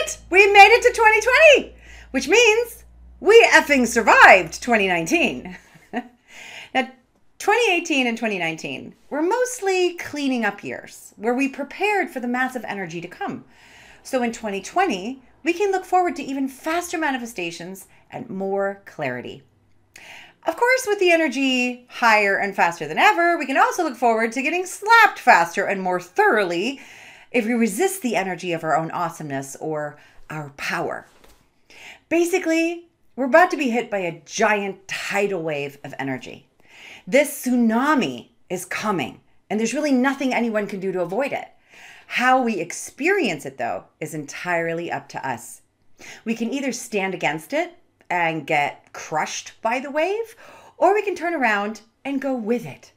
it! We made it to 2020, which means we effing survived 2019. Now, 2018 and 2019 were mostly cleaning up years where we prepared for the massive energy to come. So in 2020, we can look forward to even faster manifestations and more clarity. Of course, with the energy higher and faster than ever, we can also look forward to getting slapped faster and more thoroughly if we resist the energy of our own awesomeness or our power. Basically, we're about to be hit by a giant tidal wave of energy. This tsunami is coming, and there's really nothing anyone can do to avoid it. How we experience it, though, is entirely up to us. We can either stand against it and get crushed by the wave, or we can turn around and go with it,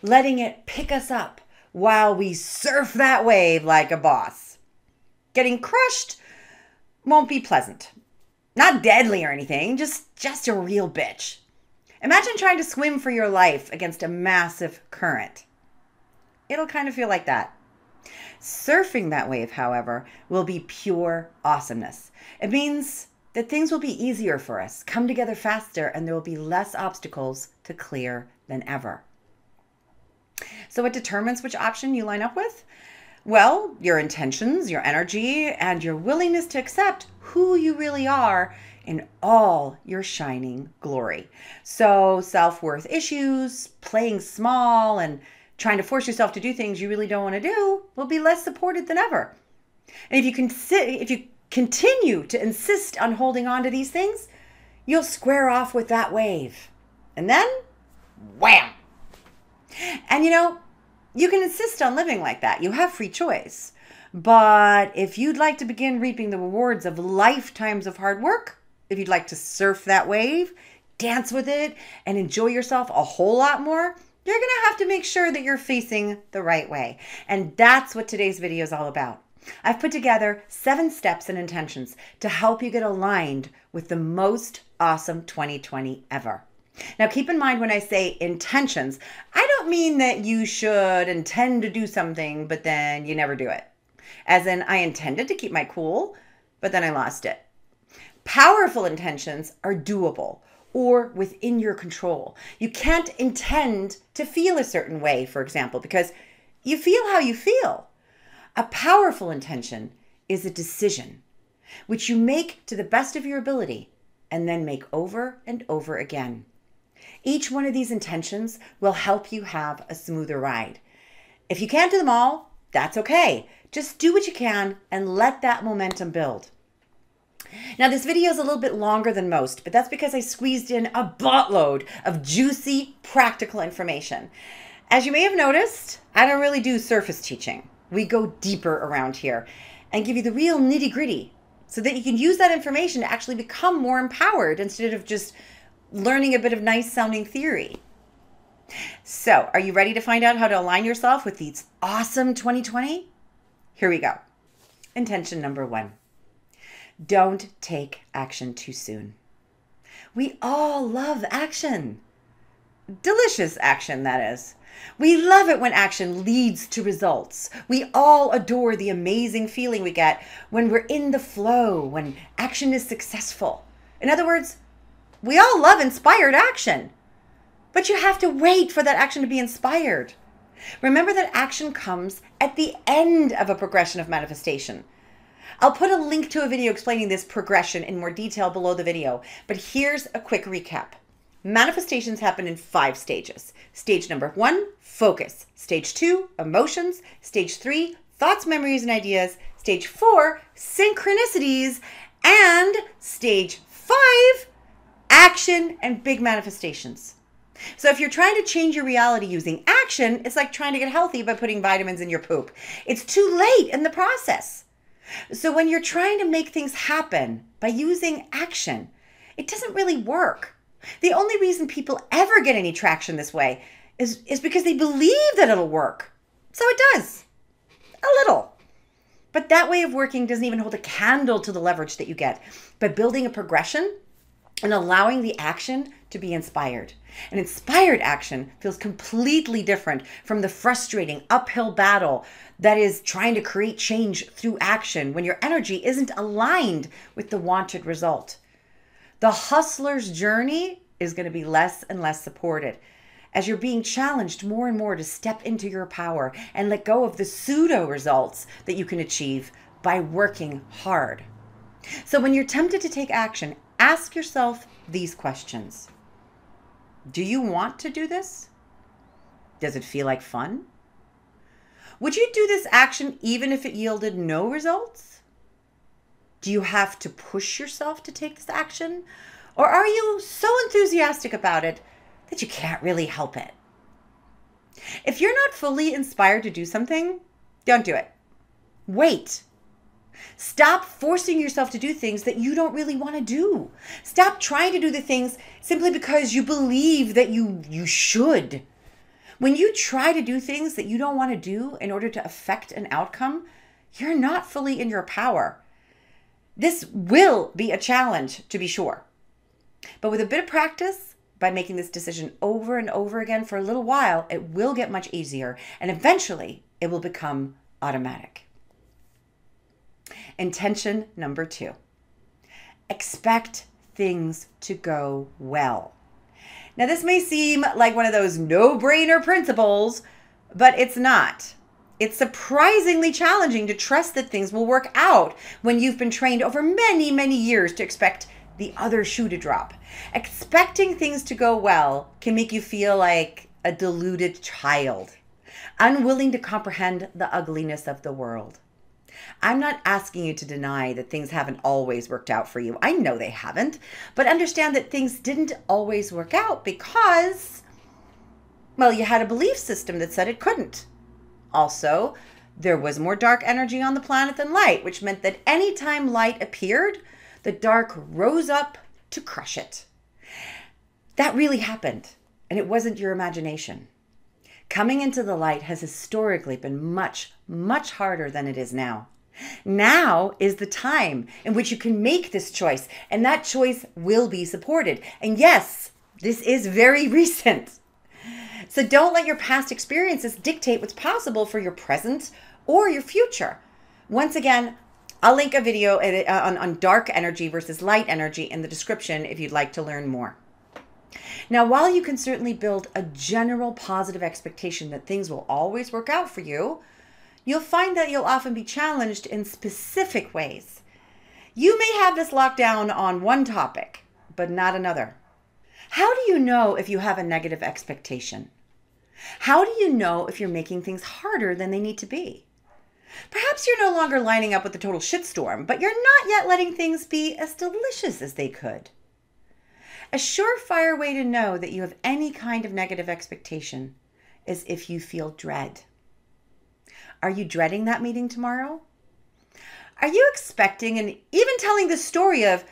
letting it pick us up while we surf that wave like a boss. Getting crushed won't be pleasant. Not deadly or anything, just a real bitch. Imagine trying to swim for your life against a massive current. It'll kind of feel like that. Surfing that wave, however, will be pure awesomeness. It means that things will be easier for us, come together faster, and there will be less obstacles to clear than ever. So what determines which option you line up with? Well, your intentions, your energy, and your willingness to accept who you really are in all your shining glory. So self-worth issues, playing small, and trying to force yourself to do things you really don't want to do will be less supported than ever. And if you continue to insist on holding on to these things, you'll square off with that wave. And then, wham! And you can insist on living like that. You have free choice. But if you'd like to begin reaping the rewards of lifetimes of hard work, if you'd like to surf that wave, dance with it, and enjoy yourself a whole lot more, you're going to have to make sure that you're facing the right way. And that's what today's video is all about. I've put together 7 steps and intentions to help you get aligned with the most awesome 2020 ever. Now, keep in mind when I say intentions, I don't mean that you should intend to do something, but then you never do it. As in, I intended to keep my cool, but then I lost it. Powerful intentions are doable or within your control. You can't intend to feel a certain way, for example, because you feel how you feel. A powerful intention is a decision, which you make to the best of your ability and then make over and over again. Each one of these intentions will help you have a smoother ride. If you can't do them all, that's okay. Just do what you can and let that momentum build. Now, this video is a little bit longer than most, but that's because I squeezed in a buttload of juicy, practical information. As you may have noticed, I don't really do surface teaching. We go deeper around here and give you the real nitty-gritty so that you can use that information to actually become more empowered instead of just learning a bit of nice-sounding theory. So, are you ready to find out how to align yourself with these awesome 2020? Here we go. Intention number 1. Don't take action too soon. We all love action. Delicious action, that is. We love it when action leads to results. We all adore the amazing feeling we get when we're in the flow, when action is successful. In other words, we all love inspired action. But you have to wait for that action to be inspired. Remember that action comes at the end of a progression of manifestation. I'll put a link to a video explaining this progression in more detail below the video, but here's a quick recap. Manifestations happen in 5 stages. Stage number 1, focus. Stage 2, emotions. Stage 3, thoughts, memories, and ideas. Stage 4, synchronicities. And stage 5, action and big manifestations. So if you're trying to change your reality using action, it's like trying to get healthy by putting vitamins in your poop. It's too late in the process. So when you're trying to make things happen by using action, it doesn't really work. The only reason people ever get any traction this way is because they believe that it'll work. So it does. A little. But that way of working doesn't even hold a candle to the leverage that you get by building a progression and allowing the action to be inspired. And inspired action feels completely different from the frustrating uphill battle that is trying to create change through action when your energy isn't aligned with the wanted result. The hustler's journey is going to be less and less supported as you're being challenged more and more to step into your power and let go of the pseudo results that you can achieve by working hard. So when you're tempted to take action, ask yourself these questions. Do you want to do this? Does it feel like fun? Would you do this action even if it yielded no results? Do you have to push yourself to take this action? Or are you so enthusiastic about it that you can't really help it? If you're not fully inspired to do something, don't do it. Wait. Stop forcing yourself to do things that you don't really want to do. Stop trying to do the things simply because you believe that you should. When you try to do things that you don't want to do in order to affect an outcome, you're not fully in your power. This will be a challenge, to be sure. But with a bit of practice, by making this decision over and over again for a little while, it will get much easier, and eventually it will become automatic. Intention number 2. Expect things to go well. Now, this may seem like one of those no-brainer principles, but it's not. It's surprisingly challenging to trust that things will work out when you've been trained over many, many years to expect the other shoe to drop. Expecting things to go well can make you feel like a deluded child, unwilling to comprehend the ugliness of the world. I'm not asking you to deny that things haven't always worked out for you. I know they haven't, but understand that things didn't always work out because, well, you had a belief system that said it couldn't. Also, there was more dark energy on the planet than light, which meant that anytime light appeared, the dark rose up to crush it. That really happened, and it wasn't your imagination. Coming into the light has historically been much, much harder than it is now. Now is the time in which you can make this choice, and that choice will be supported. And yes, this is very recent. So don't let your past experiences dictate what's possible for your present or your future. Once again, I'll link a video on dark energy versus light energy in the description if you'd like to learn more. Now, while you can certainly build a general positive expectation that things will always work out for you, you'll find that you'll often be challenged in specific ways. You may have this locked down on one topic, but not another. How do you know if you have a negative expectation? How do you know if you're making things harder than they need to be? Perhaps you're no longer lining up with the total shitstorm, but you're not yet letting things be as delicious as they could. A surefire way to know that you have any kind of negative expectation is if you feel dread. Are you dreading that meeting tomorrow? Are you expecting and even telling the story of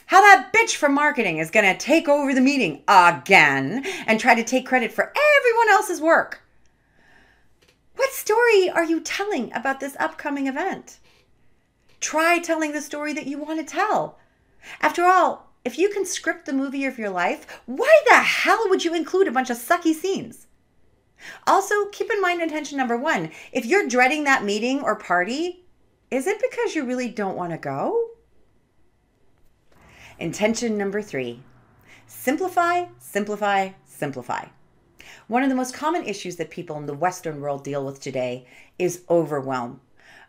how that bitch from marketing is going to take over the meeting again and try to take credit for everyone else's work? What story are you telling about this upcoming event? Try telling the story that you want to tell. After all, if you can script the movie of your life, why the hell would you include a bunch of sucky scenes? Also, keep in mind intention number 1. If you're dreading that meeting or party, is it because you really don't want to go? Intention number 3. Simplify, simplify, simplify. One of the most common issues that people in the Western world deal with today is overwhelm.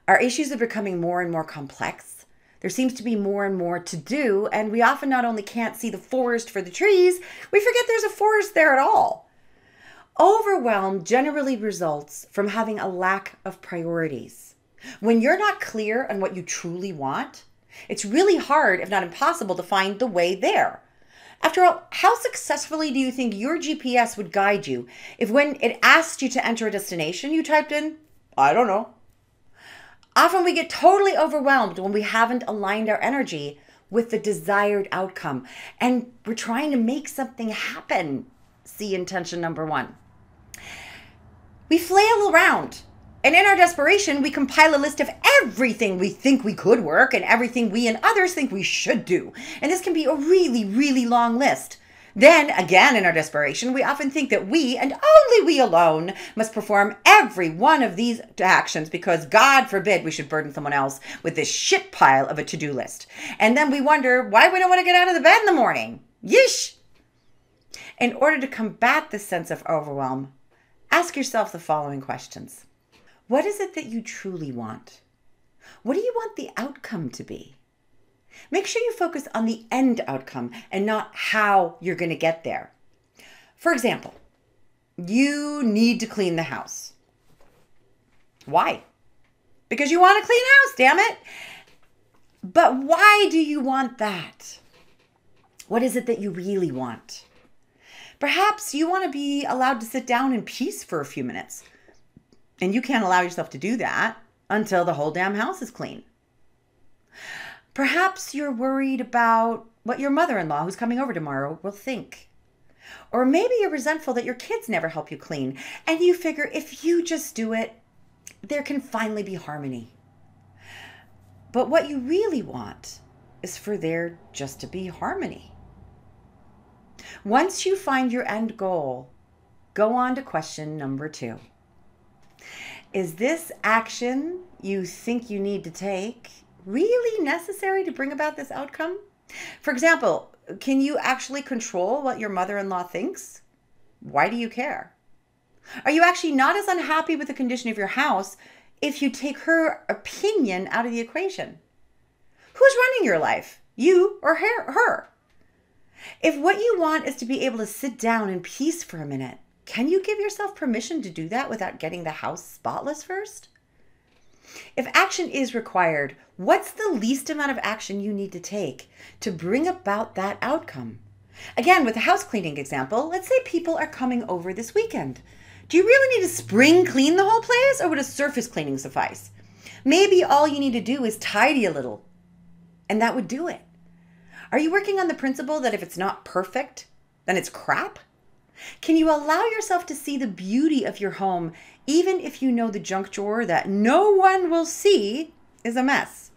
Our issues are becoming more and more complex. There seems to be more and more to do, and we often not only can't see the forest for the trees, we forget there's a forest there at all. Overwhelm generally results from having a lack of priorities. When you're not clear on what you truly want, it's really hard, if not impossible, to find the way there. After all, how successfully do you think your GPS would guide you if when it asked you to enter a destination, you typed in, I don't know? Often we get totally overwhelmed when we haven't aligned our energy with the desired outcome, and we're trying to make something happen. See intention number 1. We flail around, and in our desperation, we compile a list of everything we think we could work and everything we and others think we should do. And this can be a really, really long list. Then, again, in our desperation, we often think that we, and only we alone, must perform every one of these actions because, God forbid, we should burden someone else with this shit pile of a to-do list. And then we wonder why we don't want to get out of the bed in the morning. Yeesh! In order to combat this sense of overwhelm, ask yourself the following questions. What is it that you truly want? What do you want the outcome to be? Make sure you focus on the end outcome and not how you're going to get there. For example, you need to clean the house. Why? Because you want a clean house, damn it. But why do you want that? What is it that you really want? Perhaps you want to be allowed to sit down in peace for a few minutes. And you can't allow yourself to do that until the whole damn house is clean. Perhaps you're worried about what your mother-in-law who's coming over tomorrow will think. Or maybe you're resentful that your kids never help you clean, and you figure if you just do it, there can finally be harmony. But what you really want is for there just to be harmony. Once you find your end goal, go on to question number 2. Is this action you think you need to take really necessary to bring about this outcome? For example, can you actually control what your mother-in-law thinks? Why do you care? Are you actually not as unhappy with the condition of your house if you take her opinion out of the equation? Who's running your life? You or her? If what you want is to be able to sit down in peace for a minute, can you give yourself permission to do that without getting the house spotless first? If action is required, what's the least amount of action you need to take to bring about that outcome? Again, with the house cleaning example, let's say people are coming over this weekend. Do you really need to spring clean the whole place, or would a surface cleaning suffice? Maybe all you need to do is tidy a little, and that would do it. Are you working on the principle that if it's not perfect, then it's crap? Can you allow yourself to see the beauty of your home, even if you know the junk drawer that no one will see is a mess?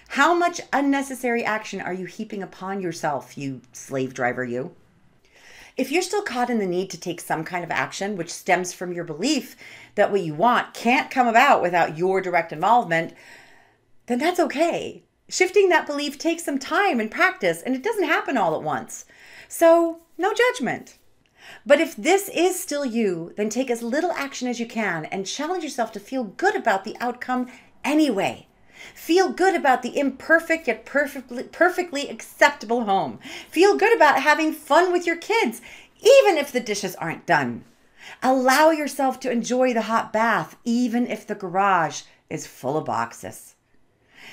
How much unnecessary action are you heaping upon yourself, you slave driver, you? If you're still caught in the need to take some kind of action, which stems from your belief that what you want can't come about without your direct involvement, then that's okay. Shifting that belief takes some time and practice, and it doesn't happen all at once. So, no judgment. But if this is still you, then take as little action as you can and challenge yourself to feel good about the outcome anyway. Feel good about the imperfect yet perfectly acceptable home. Feel good about having fun with your kids, even if the dishes aren't done. Allow yourself to enjoy the hot bath, even if the garage is full of boxes.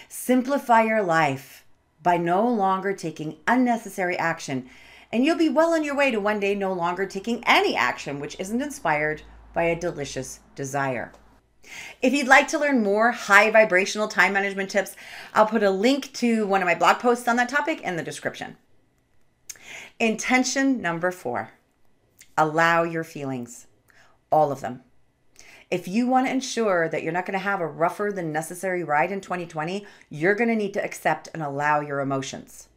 Simplify your life by no longer taking unnecessary action, and you'll be well on your way to one day no longer taking any action which isn't inspired by a delicious desire. If you'd like to learn more high vibrational time management tips, I'll put a link to one of my blog posts on that topic in the description. Intention number 4, allow your feelings, all of them. If you want to ensure that you're not going to have a rougher than necessary ride in 2020, you're going to need to accept and allow your emotions.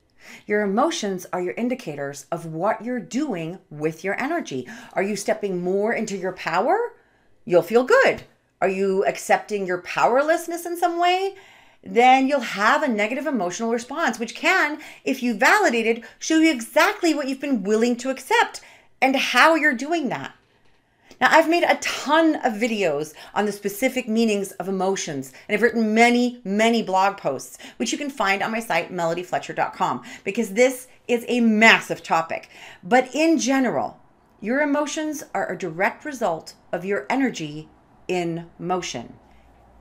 Your emotions are your indicators of what you're doing with your energy. Are you stepping more into your power? You'll feel good. Are you accepting your powerlessness in some way? Then you'll have a negative emotional response, which can, if you validate it, show you exactly what you've been willing to accept and how you're doing that. Now, I've made a ton of videos on the specific meanings of emotions, and I've written many, many blog posts, which you can find on my site, melodyfletcher.com, because this is a massive topic. But in general, your emotions are a direct result of your energy in motion,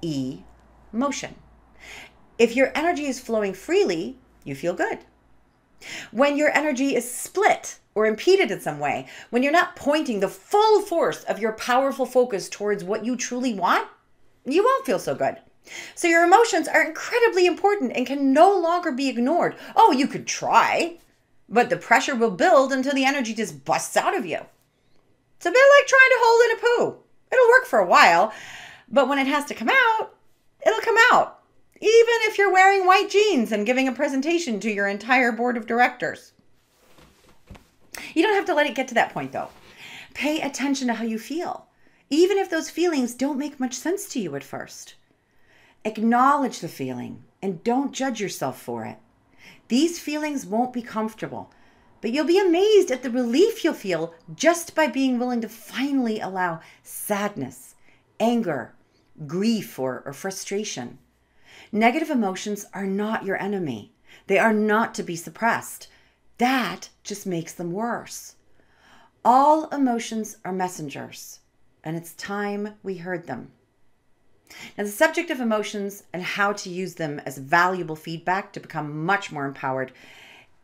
emotion. If your energy is flowing freely, you feel good. When your energy is split or impeded in some way, when you're not pointing the full force of your powerful focus towards what you truly want, you won't feel so good. So your emotions are incredibly important and can no longer be ignored. Oh, you could try, but the pressure will build until the energy just busts out of you. It's a bit like trying to hold in a poo. It'll work for a while, but when it has to come out, it'll come out. Even if you're wearing white jeans and giving a presentation to your entire board of directors. You don't have to let it get to that point though. Pay attention to how you feel, even if those feelings don't make much sense to you at first. Acknowledge the feeling and don't judge yourself for it. These feelings won't be comfortable, but you'll be amazed at the relief you'll feel just by being willing to finally allow sadness, anger, grief, or frustration. Negative emotions are not your enemy. They are not to be suppressed. That just makes them worse. All emotions are messengers, and it's time we heard them. Now, the subject of emotions and how to use them as valuable feedback to become much more empowered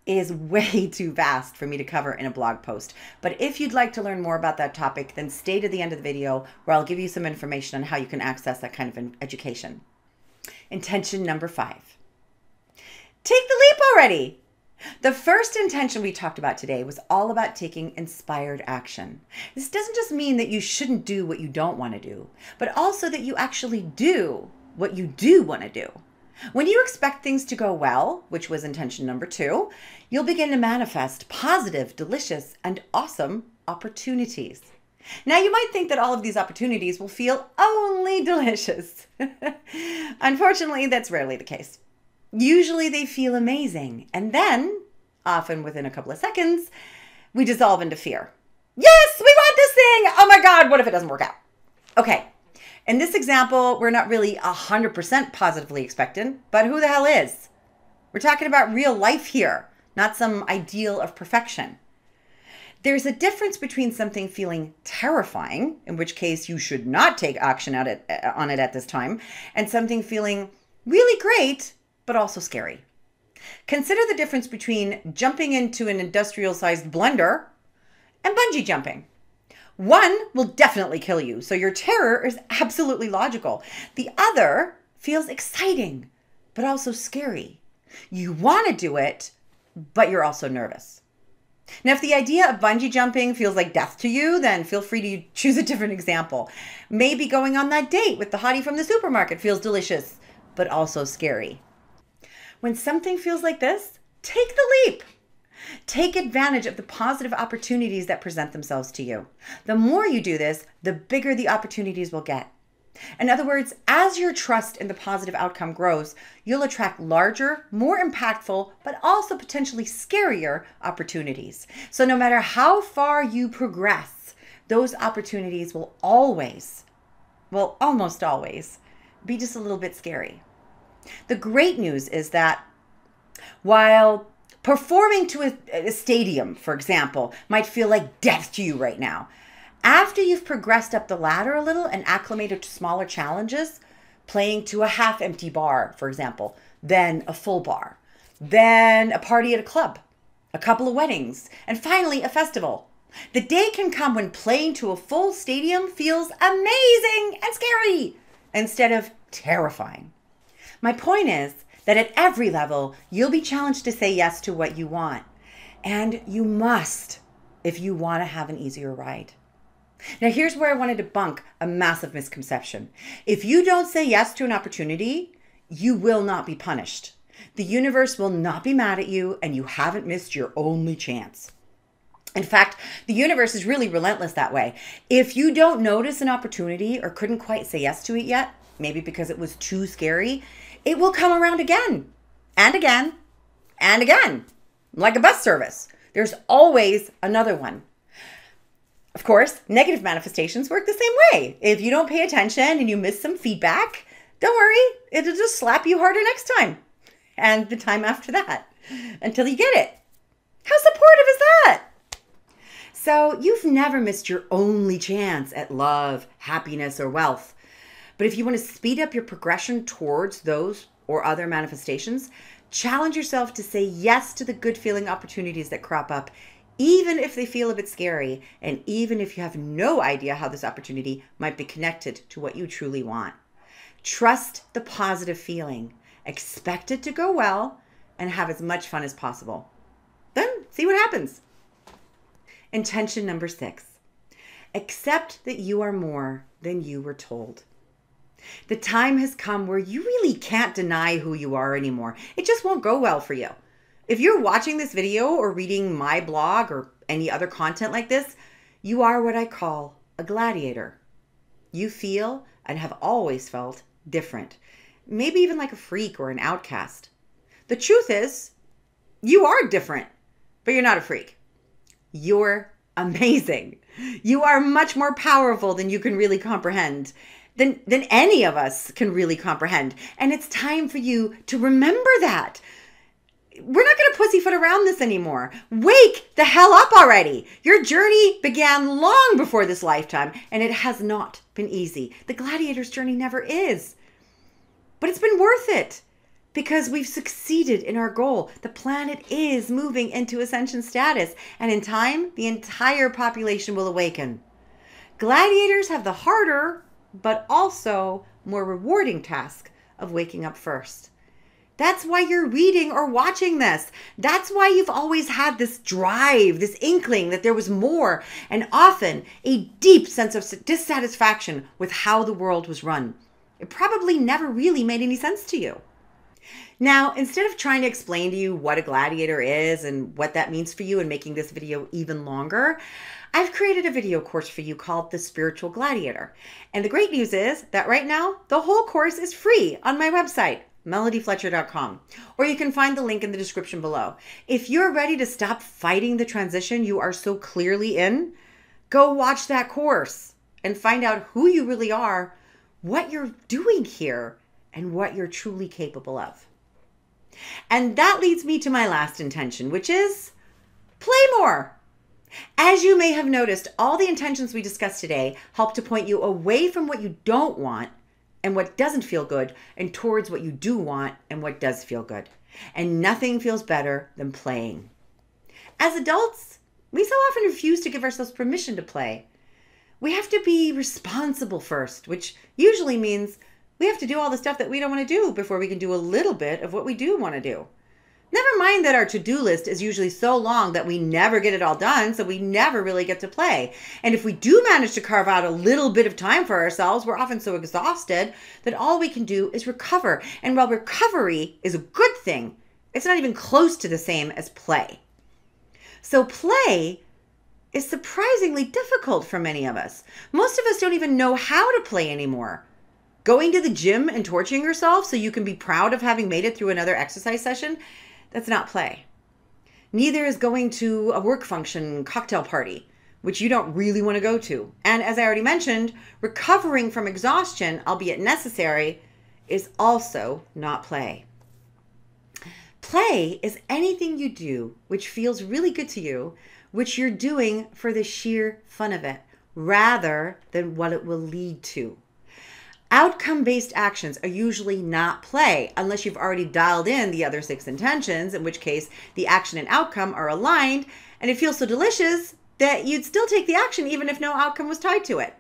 is way too vast for me to cover in a blog post. But if you'd like to learn more about that topic, then stay to the end of the video where I'll give you some information on how you can access that kind of education. Intention number 5. Take the leap already. The first intention we talked about today was all about taking inspired action. This doesn't just mean that you shouldn't do what you don't want to do, but also that you actually do what you do want to do. When you expect things to go well, which was intention number 2, you'll begin to manifest positive, delicious, and awesome opportunities. Now, you might think that all of these opportunities will feel only delicious. Unfortunately, that's rarely the case. Usually they feel amazing, and then, often within a couple of seconds, we dissolve into fear. Yes, we want this thing! Oh my God, what if it doesn't work out? Okay, in this example, we're not really 100% positively expectant, but who the hell is? We're talking about real life here, not some ideal of perfection. There's a difference between something feeling terrifying, in which case you should not take action on it at this time, and something feeling really great, but also scary. Consider the difference between jumping into an industrial-sized blender and bungee jumping. One will definitely kill you, so your terror is absolutely logical. The other feels exciting, but also scary. You want to do it, but you're also nervous. Now, if the idea of bungee jumping feels like death to you, then feel free to choose a different example. Maybe going on that date with the hottie from the supermarket feels delicious, but also scary. When something feels like this, take the leap. Take advantage of the positive opportunities that present themselves to you. The more you do this, the bigger the opportunities will get. In other words, as your trust in the positive outcome grows, you'll attract larger, more impactful, but also potentially scarier opportunities. So no matter how far you progress, those opportunities will always, well, almost always, be just a little bit scary. The great news is that while performing to a stadium, for example, might feel like death to you right now, after you've progressed up the ladder a little and acclimated to smaller challenges, playing to a half-empty bar, for example, then a full bar, then a party at a club, a couple of weddings, and finally a festival. The day can come when playing to a full stadium feels amazing and scary instead of terrifying. My point is that at every level, you'll be challenged to say yes to what you want. And you must if you want to have an easier ride. Now, here's where I want to debunk a massive misconception. If you don't say yes to an opportunity, you will not be punished. The universe will not be mad at you, and you haven't missed your only chance. In fact, the universe is really relentless that way. If you don't notice an opportunity or couldn't quite say yes to it yet, maybe because it was too scary, it will come around again and again and again, like a bus service. There's always another one. Of course, negative manifestations work the same way. If you don't pay attention and you miss some feedback, don't worry, it'll just slap you harder next time and the time after that until you get it. How supportive is that? So you've never missed your only chance at love, happiness, or wealth. But if you want to speed up your progression towards those or other manifestations, challenge yourself to say yes to the good feeling opportunities that crop up, even if they feel a bit scary, and even if you have no idea how this opportunity might be connected to what you truly want. Trust the positive feeling, expect it to go well, and have as much fun as possible. Then see what happens. Intention number 6, accept that you are more than you were told. The time has come where you really can't deny who you are anymore. It just won't go well for you. If you're watching this video or reading my blog or any other content like this, you are what I call a gladiator. You feel and have always felt different, maybe even like a freak or an outcast. The truth is, you are different, but you're not a freak. You're amazing. You are much more powerful than you can really comprehend, than any of us can really comprehend. And it's time for you to remember that. We're not going to pussyfoot around this anymore. Wake the hell up already. Your journey began long before this lifetime, and it has not been easy. The gladiator's journey never is. But it's been worth it because we've succeeded in our goal. The planet is moving into ascension status, and in time, the entire population will awaken. Gladiators have the harder, but also more rewarding task of waking up first. That's why you're reading or watching this. That's why you've always had this drive, this inkling that there was more, and often a deep sense of dissatisfaction with how the world was run. It probably never really made any sense to you. Now, instead of trying to explain to you what a gladiator is and what that means for you and making this video even longer, I've created a video course for you called The Spiritual Gladiator. And the great news is that right now, the whole course is free on my website, melodyfletcher.com, or you can find the link in the description below. If you're ready to stop fighting the transition you are so clearly in, go watch that course and find out who you really are, what you're doing here, and what you're truly capable of. And that leads me to my last intention, which is play more. As you may have noticed, all the intentions we discussed today help to point you away from what you don't want and what doesn't feel good, and towards what you do want and what does feel good. And nothing feels better than playing. As adults, we so often refuse to give ourselves permission to play. We have to be responsible first, which usually means we have to do all the stuff that we don't want to do before we can do a little bit of what we do want to do. Never mind that our to-do list is usually so long that we never get it all done, so we never really get to play. And if we do manage to carve out a little bit of time for ourselves, we're often so exhausted that all we can do is recover. And while recovery is a good thing, it's not even close to the same as play. So play is surprisingly difficult for many of us. Most of us don't even know how to play anymore. Going to the gym and torturing yourself so you can be proud of having made it through another exercise session, that's not play. Neither is going to a work function cocktail party, which you don't really want to go to. And as I already mentioned, recovering from exhaustion, albeit necessary, is also not play. Play is anything you do which feels really good to you, which you're doing for the sheer fun of it, rather than what it will lead to. Outcome-based actions are usually not play unless you've already dialed in the other 6 intentions, in which case the action and outcome are aligned, and it feels so delicious that you'd still take the action even if no outcome was tied to it.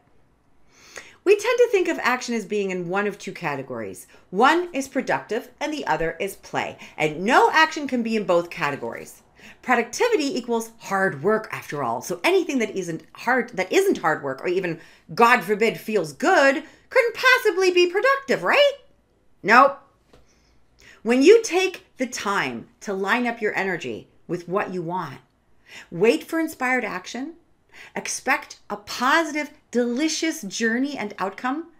We tend to think of action as being in one of 2 categories. One is productive and the other is play, and no action can be in both categories. Productivity equals hard work after all, so anything that isn't hard work or even, God forbid, feels good couldn't possibly be productive, right? Nope. When you take the time to line up your energy with what you want, wait for inspired action, expect a positive, delicious journey and outcome,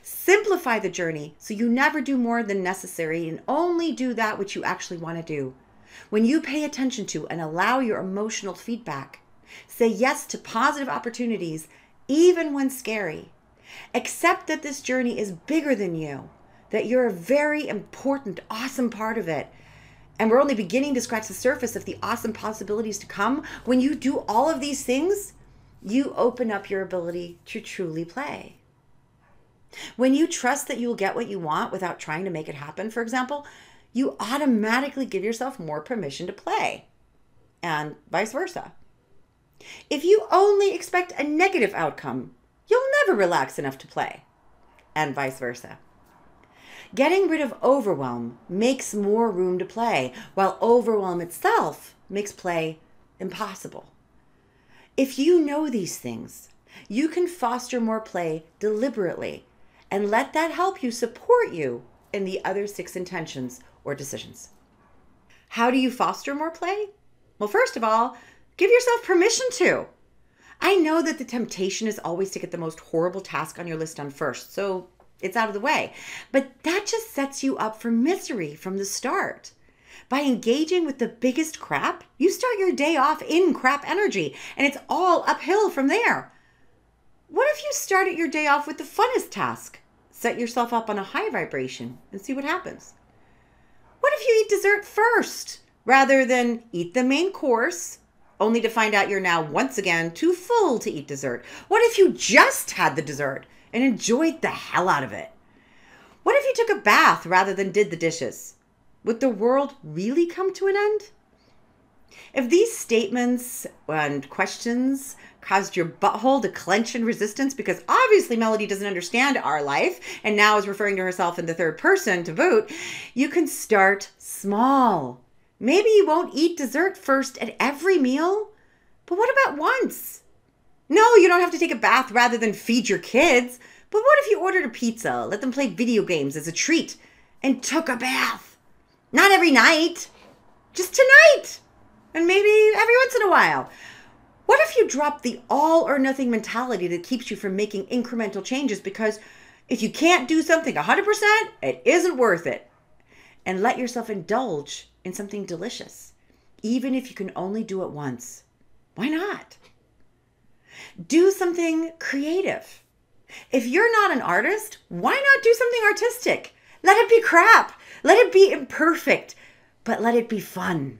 simplify the journey so you never do more than necessary and only do that which you actually want to do. When you pay attention to and allow your emotional feedback, say yes to positive opportunities, even when scary. Accept that this journey is bigger than you, that you're a very important, awesome part of it. And we're only beginning to scratch the surface of the awesome possibilities to come. When you do all of these things, you open up your ability to truly play. When you trust that you will get what you want without trying to make it happen, for example, you automatically give yourself more permission to play, and vice versa. If you only expect a negative outcome, you'll never relax enough to play, and vice versa. Getting rid of overwhelm makes more room to play, while overwhelm itself makes play impossible. If you know these things, you can foster more play deliberately and let that help you support you in the other 6 intentions or decisions. How do you foster more play? Well, first of all, Give yourself permission to. I know that the temptation is always to get the most horrible task on your list done first, so it's out of the way. But that just sets you up for misery from the start. By engaging with the biggest crap, you start your day off in crap energy, and it's all uphill from there. What if you started your day off with the funnest task? Set yourself up on a high vibration and see what happens. What if you eat dessert first, rather than eat the main course, only to find out you're now once again too full to eat dessert? What if you just had the dessert and enjoyed the hell out of it? What if you took a bath rather than did the dishes? Would the world really come to an end? If these statements and questions caused your butthole to clench in resistance, because obviously Melody doesn't understand our life and now is referring to herself in the third person to boot, you can start small. Maybe you won't eat dessert first at every meal, but what about once? No, you don't have to take a bath rather than feed your kids, but what if you ordered a pizza, let them play video games as a treat, and took a bath? Not every night, just tonight, and maybe every once in a while. What if you drop the all or nothing mentality that keeps you from making incremental changes because if you can't do something 100%, it isn't worth it, and let yourself indulge in something delicious, even if you can only do it once? Why not? Do something creative. If you're not an artist, why not do something artistic? Let it be crap. Let it be imperfect, but let it be fun.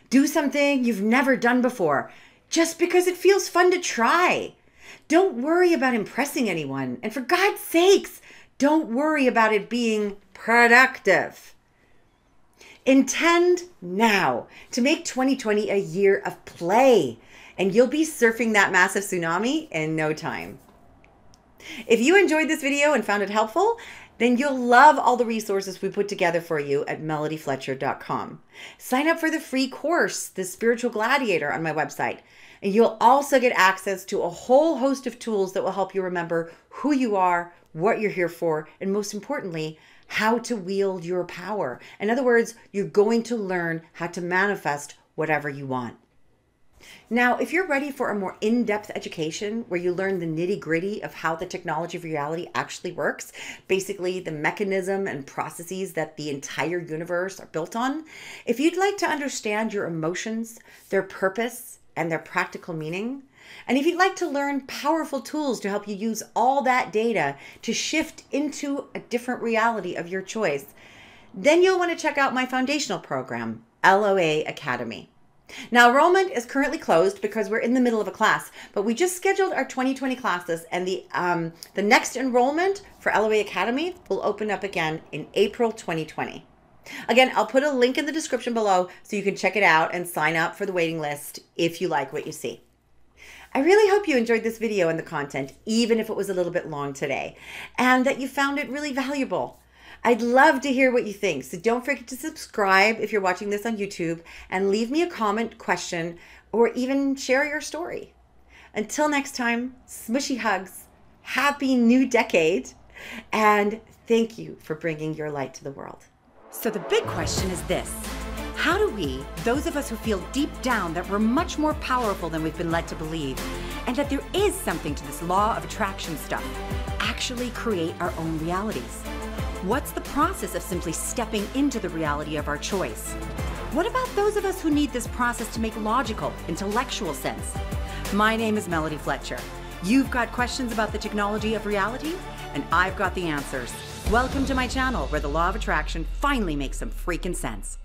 Do something you've never done before, just because it feels fun to try. Don't worry about impressing anyone. And for God's sakes, don't worry about it being productive. Intend now to make 2020 a year of play, and you'll be surfing that massive tsunami in no time. If you enjoyed this video and found it helpful, then you'll love all the resources we put together for you at melodyfletcher.com. Sign up for the free course, The Spiritual Gladiator, on my website. And you'll also get access to a whole host of tools that will help you remember who you are, what you're here for, and most importantly, how to wield your power. In other words, you're going to learn how to manifest whatever you want. Now, if you're ready for a more in-depth education where you learn the nitty-gritty of how the technology of reality actually works, basically the mechanism and processes that the entire universe are built on, if you'd like to understand your emotions, their purpose, and their practical meaning, and if you'd like to learn powerful tools to help you use all that data to shift into a different reality of your choice, then you'll want to check out my foundational program, LOA Academy. Now, enrollment is currently closed because we're in the middle of a class, but we just scheduled our 2020 classes, and the next enrollment for LOA Academy will open up again in April 2020. Again, I'll put a link in the description below so you can check it out and sign up for the waiting list if you like what you see. I really hope you enjoyed this video and the content, even if it was a little bit long today, and that you found it really valuable. I'd love to hear what you think, so don't forget to subscribe if you're watching this on YouTube, and leave me a comment, question, or even share your story. Until next time, smushy hugs, happy new decade, and thank you for bringing your light to the world. So the big question is this: how do we, those of us who feel deep down that we're much more powerful than we've been led to believe, and that there is something to this law of attraction stuff, actually create our own realities? What's the process of simply stepping into the reality of our choice? What about those of us who need this process to make logical, intellectual sense? My name is Melody Fletcher. You've got questions about the technology of reality, and I've got the answers. Welcome to my channel where the law of attraction finally makes some freaking sense.